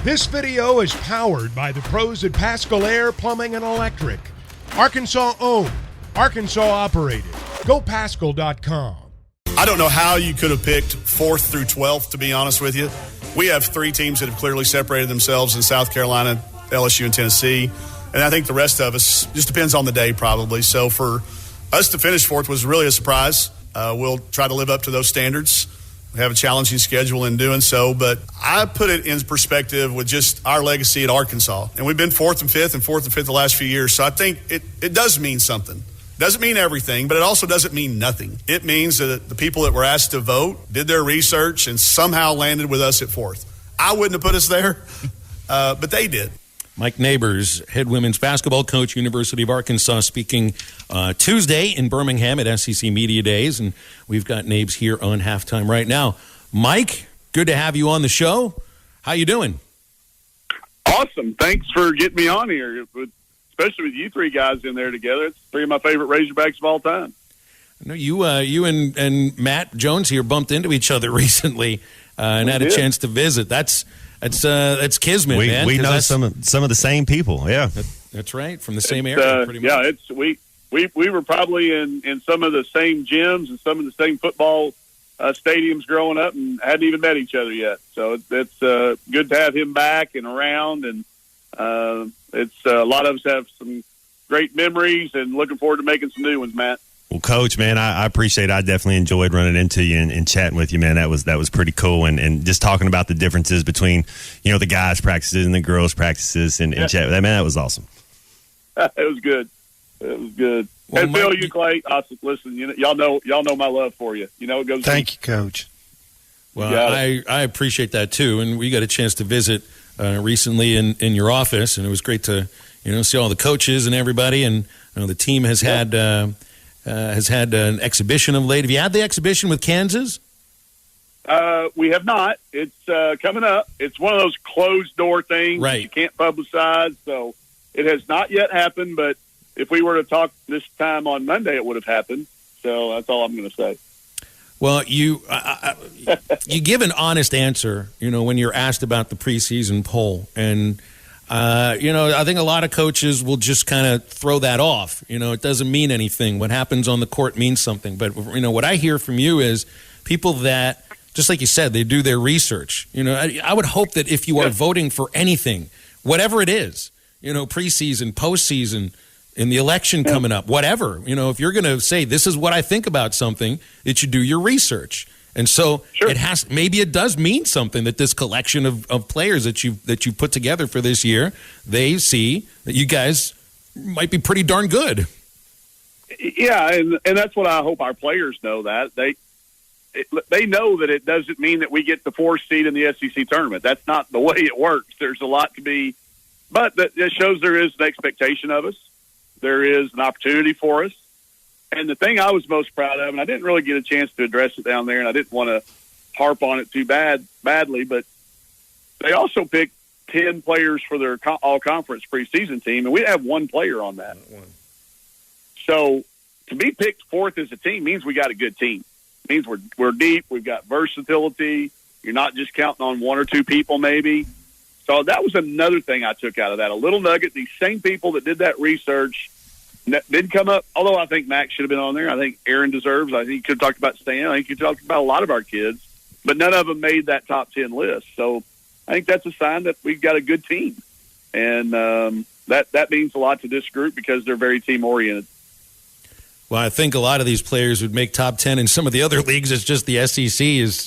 This video is powered by the pros at Pascal Air Plumbing and Electric. Arkansas owned, Arkansas operated. GoPascal.com. I don't know how you could have picked 4th through 12th, to be honest with you. We have 3 teams that have clearly separated themselves in South Carolina, LSU, and Tennessee. And I think the rest of us, just depends on the day probably. So for us to finish 4th was really a surprise. We'll try to live up to those standards. We have a challenging schedule in doing so, but I put it in perspective with just our legacy at Arkansas. And we've been 4th and 5th and 4th and 5th the last few years. So I think it does mean something. Doesn't mean everything, but it also doesn't mean nothing. It means that the people that were asked to vote did their research and somehow landed with us at 4th. I wouldn't have put us there, but they did. Mike Neighbors, head women's basketball coach, University of Arkansas, speaking Tuesday in Birmingham at SEC Media Days, and we've got Nabes here on Halftime right now. Mike, good to have you on the show. How you doing? Awesome. Thanks for getting me on here, especially with you 3 guys in there together. It's 3 of my favorite Razorbacks of all time. I know you and Matt Jones here bumped into each other recently and had a chance to visit. That's kismet, man. We know some of the same people. Yeah, that's right, from the same area. Pretty much. Yeah, we were probably in some of the same gyms and some of the same football stadiums growing up, and hadn't even met each other yet. So it's good to have him back and around, and it's a lot of us have some great memories, and looking forward to making some new ones, Matt. Well, Coach, man, I appreciate it. I definitely enjoyed running into you and chatting with you, man. That was pretty cool. And just talking about the differences between, the guys' practices and the girls' practices and chat. Man, that was awesome. It was good. It was good. Well, and Phil, you, Clay, awesome. Listen, y'all know my love for you. It goes. Thank you, Coach. Well, I appreciate that too. And we got a chance to visit recently in your office, and it was great to see all the coaches and everybody. And the team has had an exhibition of late. Have you had the exhibition with Kansas? We have not. It's coming up. It's one of those closed door things right. You can't publicize, so it has not yet happened. But if we were to talk this time on Monday, it would have happened. So that's all I'm going to say. Well, you give an honest answer, when you're asked about the preseason poll. And, I think a lot of coaches will just kind of throw that off. It doesn't mean anything. What happens on the court means something. But, what I hear from you is people that, just like you said, they do their research. I would hope that if you are voting for anything, whatever it is, preseason, postseason, in the election coming up, whatever, if you're going to say this is what I think about something, that you do your research. And so maybe it does mean something that this collection of players that you put together for this year, they see that you guys might be pretty darn good. Yeah, and that's what I hope our players know, that they know that it doesn't mean that we get the 4th seed in the SEC tournament. That's not the way it works. There's a lot to be, but that shows there is an expectation of us. There is an opportunity for us. And the thing I was most proud of, and I didn't really get a chance to address it down there, and I didn't want to harp on it too badly, but they also picked 10 players for their all-conference preseason team, and we have 1 player on that. So to be picked 4th as a team means we got a good team. It means we're deep, we've got versatility. You're not just counting on 1 or 2 people maybe. So that was another thing I took out of that, a little nugget. These same people that did that research didn't come up, although I think Max should have been on there. I think Aaron deserves. I think he could have talked about Stan. I think he talked about a lot of our kids, but none of them made that top 10 list. So I think that's a sign that we've got a good team. And that means a lot to this group because they're very team-oriented. Well, I think a lot of these players would make top 10 in some of the other leagues. It's just the SEC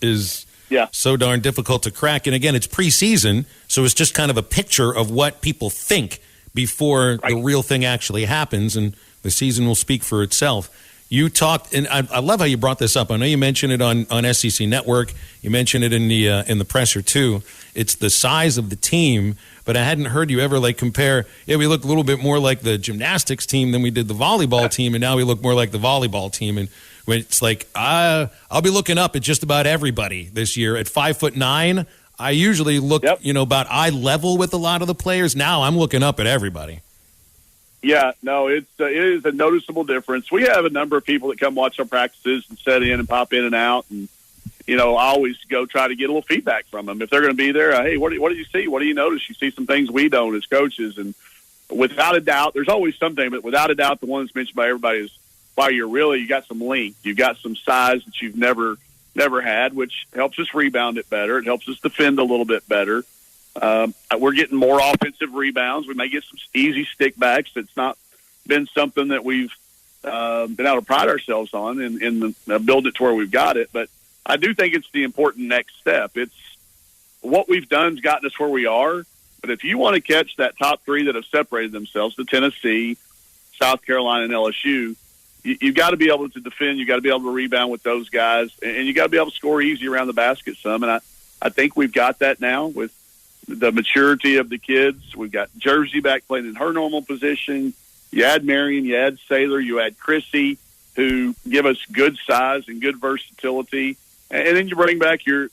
is so darn difficult to crack. And again, it's preseason, so it's just kind of a picture of what people think before the real thing actually happens, and the season will speak for itself. You talked, and I love how you brought this up. I know you mentioned it on SEC Network. You mentioned it in the presser too. It's the size of the team, but I hadn't heard you ever compare. Yeah, we look a little bit more like the gymnastics team than we did the volleyball team, and now we look more like the volleyball team. And when it's I'll be looking up at just about everybody this year. At 5'9", I usually look, about eye level with a lot of the players. Now I'm looking up at everybody. Yeah, no, it is a noticeable difference. We have a number of people that come watch our practices and set in and pop in and out, and I always go try to get a little feedback from them. If they're going to be there, hey, what did you see? What do you notice? You see some things we don't as coaches. And without a doubt, there's always something, but without a doubt, the one that's mentioned by everybody is, wow, you got some length. You've got some size that you've never had, which helps us rebound it better. It helps us defend a little bit better. We're getting more offensive rebounds. We may get some easy stick backs. It's not been something that we've been able to pride ourselves on in build it to where we've got it. But I do think it's the important next step. It's what we've done's gotten us where we are. But if you want to catch that top three that have separated themselves, the Tennessee, South Carolina, and LSU, you've got to be able to defend. You've got to be able to rebound with those guys, and you got to be able to score easy around the basket some. And I think we've got that now with the maturity of the kids. We've got Jersey back playing in her normal position. You add Marion, you add Saylor, you add Chrissy, who give us good size and good versatility. And then you bring back your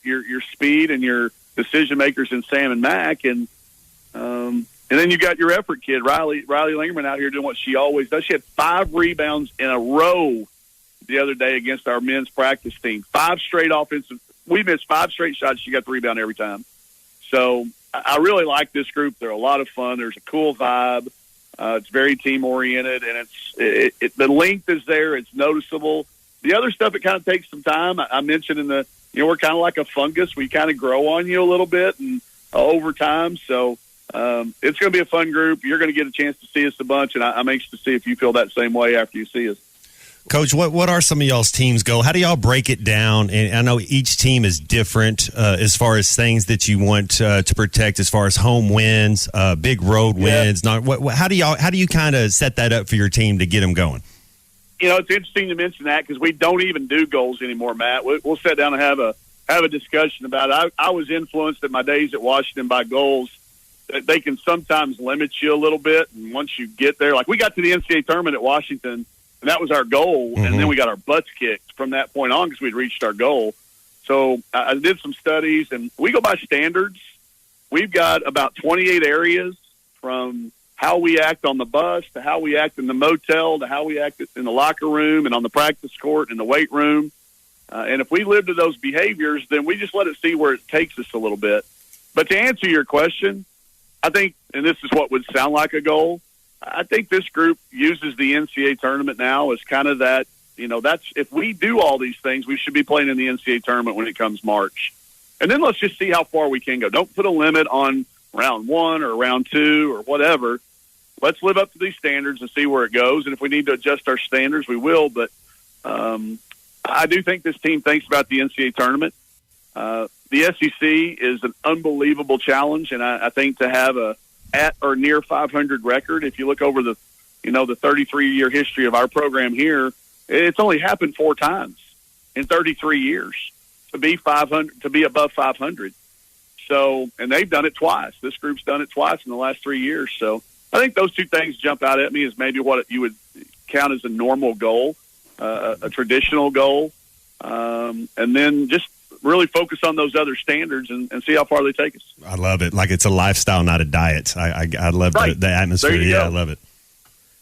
speed and your decision makers in Sam and Mac, and then you got your effort kid, Riley Lingerman, out here doing what she always does. She had 5 rebounds in a row the other day against our men's practice team. 5 straight offensive. We missed 5 straight shots. She got the rebound every time. So I really like this group. They're a lot of fun. There's a cool vibe. It's very team oriented, and the length is there. It's noticeable. The other stuff, it kind of takes some time. I mentioned we're kind of like a fungus. We kind of grow on you a little bit and over time. So it's going to be a fun group. You're going to get a chance to see us a bunch, and I'm anxious to see if you feel that same way after you see us. Coach, what are some of y'all's teams go? How do y'all break it down? And I know each team is different as far as things that you want to protect, as far as home wins, big road wins. How do you kind of set that up for your team to get them going? It's interesting to mention that because we don't even do goals anymore, Matt. We'll sit down and have a discussion about it. I was influenced in my days at Washington by goals. They can sometimes limit you a little bit, and once you get there, like we got to the NCAA tournament at Washington, and that was our goal, and then we got our butts kicked from that point on because we'd reached our goal. So I did some studies, and we go by standards. We've got about 28 areas, from how we act on the bus to how we act in the motel to how we act in the locker room and on the practice court and the weight room. And if we live to those behaviors, then we just let it see where it takes us a little bit. But to answer your question, I think, and this is what would sound like a goal, I think this group uses the NCAA tournament now as kind of that, that's, if we do all these things, we should be playing in the NCAA tournament when it comes March. And then let's just see how far we can go. Don't put a limit on round 1 or round 2 or whatever. Let's live up to these standards and see where it goes. And if we need to adjust our standards, we will. But I do think this team thinks about the NCAA tournament. The SEC is an unbelievable challenge, and I think to have a at or near 500 record, if you look over the 33-year history of our program here, it's only happened 4 times in 33 years to be 500, to be above 500. So, and they've done it twice. This group's done it twice in the last 3 years. So I think those 2 things jump out at me as maybe what you would count as a normal goal, a traditional goal, and then just really focus on those other standards and see how far they take us. I love it. Like it's a lifestyle, not a diet. I love the atmosphere. Yeah, I love it.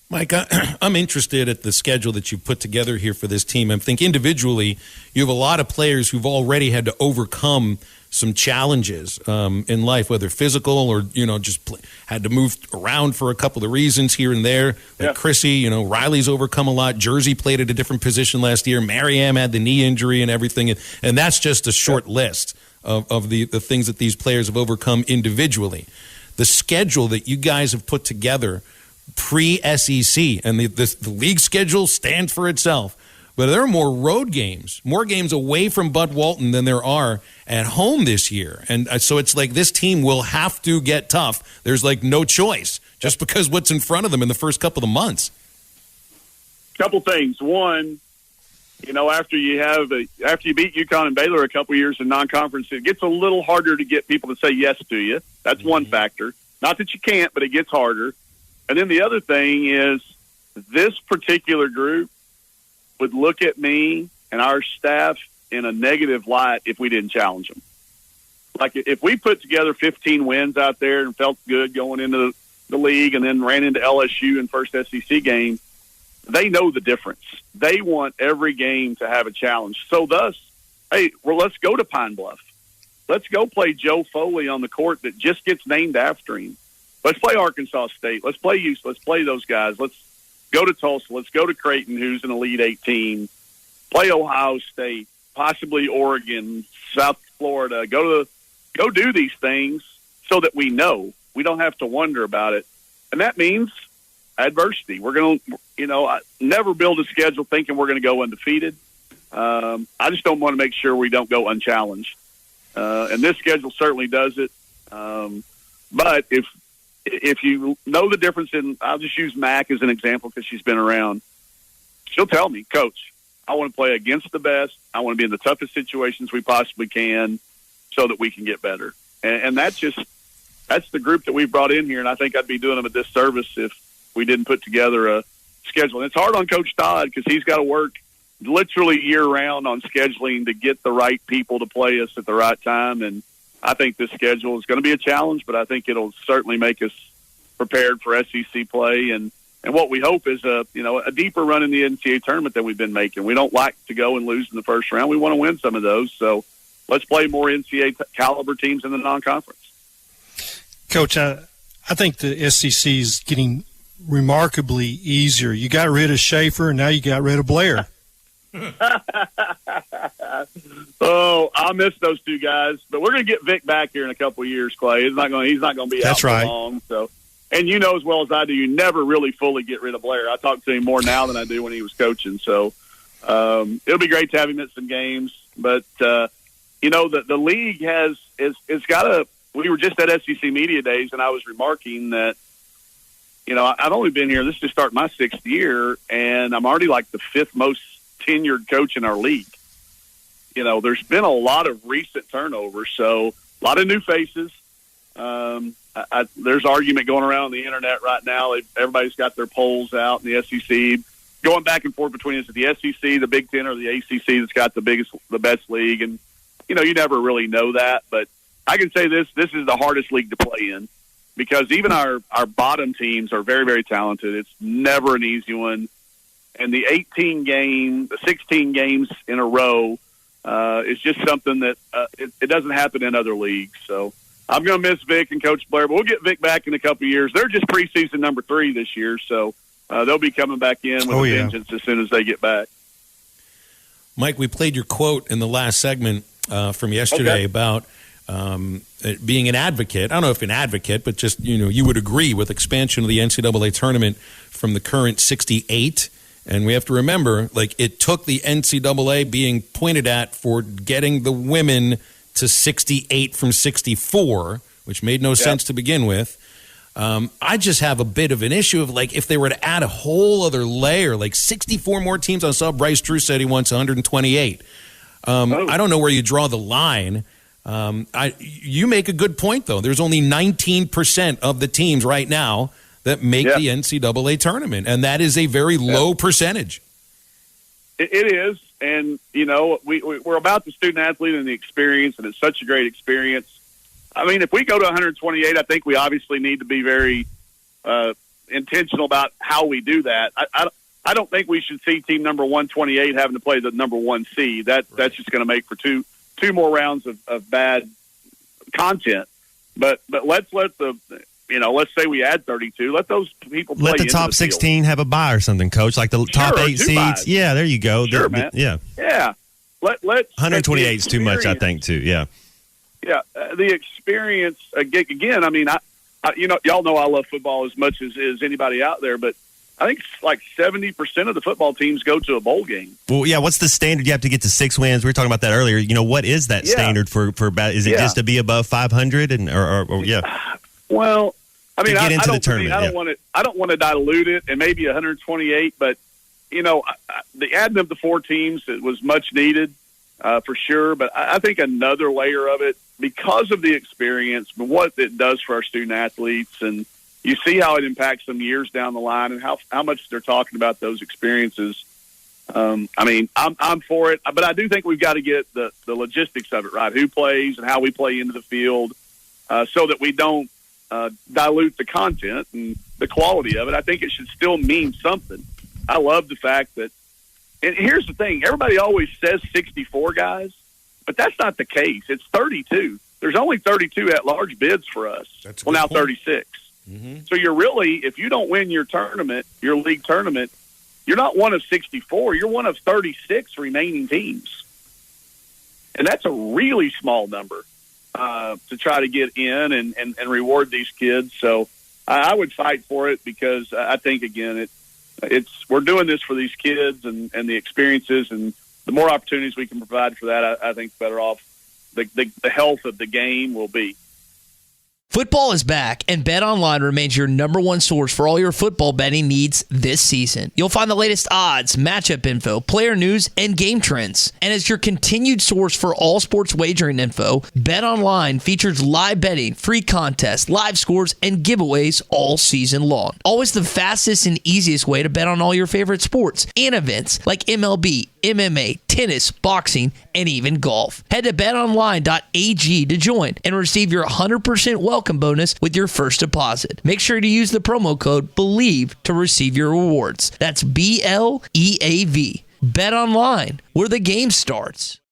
Mike, I'm interested at the schedule that you put together here for this team. I think individually you have a lot of players who've already had to overcome some challenges in life, whether physical or, had to move around for a couple of reasons here and there. Like Chrissy, Riley's overcome a lot. Jersey played at a different position last year. Mariam had the knee injury and everything. And that's just a short list of the things that these players have overcome individually. The schedule that you guys have put together pre-SEC, and the league schedule stands for itself. But there are more road games, more games away from Bud Walton than there are at home this year. And so it's like this team will have to get tough. There's like no choice just because what's in front of them in the first couple of months. Couple things. One, after you beat UConn and Baylor a couple years in non-conference, it gets a little harder to get people to say yes to you. That's one factor. Not that you can't, but it gets harder. And then the other thing is this particular group would look at me and our staff in a negative light if we didn't challenge them. Like if we put together 15 wins out there and felt good going into the league and then ran into LSU in first SEC game, they know the difference. They want every game to have a challenge. So thus, hey, well, let's go to Pine Bluff. Let's go play Joe Foley on the court that just gets named after him. Let's play Arkansas State. Let's play Houston. Let's play those guys. Let's go to Tulsa. Let's go to Creighton, who's an Elite 18. Play Ohio State, possibly Oregon, South Florida. Go do these things so that we know. We don't have to wonder about it. And that means adversity. We're going to, never build a schedule thinking we're going to go undefeated. I just don't want to make sure we don't go unchallenged. And this schedule certainly does it. But if you know the difference I'll just use Mac as an example because she's been around. She'll tell me, Coach, I want to play against the best. I want to be in the toughest situations we possibly can so that we can get better. And that's the group that we've brought in here. And I think I'd be doing them a disservice if we didn't put together a schedule. And it's hard on Coach Todd because he's got to work literally year-round on scheduling to get the right people to play us at the right time. And I think this schedule is going to be a challenge, but I think it'll certainly make us prepared for SEC play and what we hope is a deeper run in the NCAA tournament than we've been making. We don't like to go and lose in the first round. We want to win some of those. So let's play more NCAA caliber teams in the non-conference. Coach, I think the SEC is getting remarkably easier. You got rid of Schaefer, and now you got rid of Blair. Oh, I'll miss those two guys, but we're going to get Vic back here in a couple of years, Clay. He's not going to be out for long. So, and you know as well as I do, you never really fully get rid of Blair. I talk to him more now than I do when he was coaching. So, it'll be great to have him at some games. But the league it's got a. We were just at SEC Media Days, and I was remarking that. I've only been here. This is to start my 6th year, and I'm already like the 5th most tenured coach in our league. There's been a lot of recent turnover, so a lot of new faces. There's argument going around on the internet right now. Everybody's got their polls out in the SEC, going back and forth between is it the SEC, the Big Ten, or the ACC that's got the best league. And, you never really know that. But I can say this is the hardest league to play in because even our bottom teams are very, very talented. It's never an easy one. And the 16 games in a row is just something that it doesn't happen in other leagues. So I'm going to miss Vic and Coach Blair, but we'll get Vic back in a couple of years. They're just preseason number 3 this year, so they'll be coming back in with a vengeance as soon as they get back. Mike, we played your quote in the last segment from yesterday about being an advocate. I don't know if an advocate, but just, you would agree with expansion of the NCAA tournament from the current 68. And we have to remember, it took the NCAA being pointed at for getting the women to 68 from 64, which made no sense to begin with. I just have a bit of an issue of, if they were to add a whole other layer, 64 more teams. I saw Bryce Drew said he wants 128. I don't know where you draw the line. You make a good point, though. There's only 19% of the teams right now that make the NCAA tournament, and that is a very low percentage. It is, and, we're about the student-athlete and the experience, and it's such a great experience. I mean, if we go to 128, I think we obviously need to be very intentional about how we do that. I don't think we should see team number 128 having to play the number 1 seed. That's just going to make for two more rounds of bad content. But let's let let's say we add 32. Let those people play. Let the top 16 have a bye or something, Coach. Like the top 8 seeds. Buys. Yeah, there you go. Sure, man. Yeah. Let's 128 is too much, I think, too. Yeah. Yeah, the experience again. I mean, y'all know I love football as much as anybody out there, but I think 70% of the football teams go to a bowl game. Well, yeah. What's the standard? You have to get to 6 wins. We were talking about that earlier. What is that standard for? Is it just to be above 500 or yeah? Well, I mean, I don't want to dilute it, and maybe 128, but the adding of the 4 teams it was much needed for sure. But I think another layer of it because of the experience, but what it does for our student athletes, and you see how it impacts them years down the line, and how much they're talking about those experiences. I mean, I'm for it, but I do think we've got to get the logistics of it right, who plays and how we play into the field, so that we don't dilute the content and the quality of it. I think it should still mean something. I love the fact that, and here's the thing, everybody always says 64 guys, But that's not the case. It's 32. There's only 32 at-large bids for us. Well, now 36. Mm-hmm. So you're really, if you don't win your tournament, your league tournament, you're not one of 64. You're one of 36 remaining teams. And that's a really small number to try to get in and reward these kids. So I would fight for it because I think, again, we're doing this for these kids and the experiences, and the more opportunities we can provide for that, I think the better off the health of the game will be. Football is back, and BetOnline remains your number one source for all your football betting needs this season. You'll find the latest odds, matchup info, player news, and game trends. And as your continued source for all sports wagering info, BetOnline features live betting, free contests, live scores, and giveaways all season long. Always the fastest and easiest way to bet on all your favorite sports and events like MLB, MMA, tennis, boxing, and even golf. Head to betonline.ag to join and receive your 100% welcome bonus with your first deposit. Make sure to use the promo code BELIEVE to receive your rewards. That's BLEAV. Bet online, where the game starts.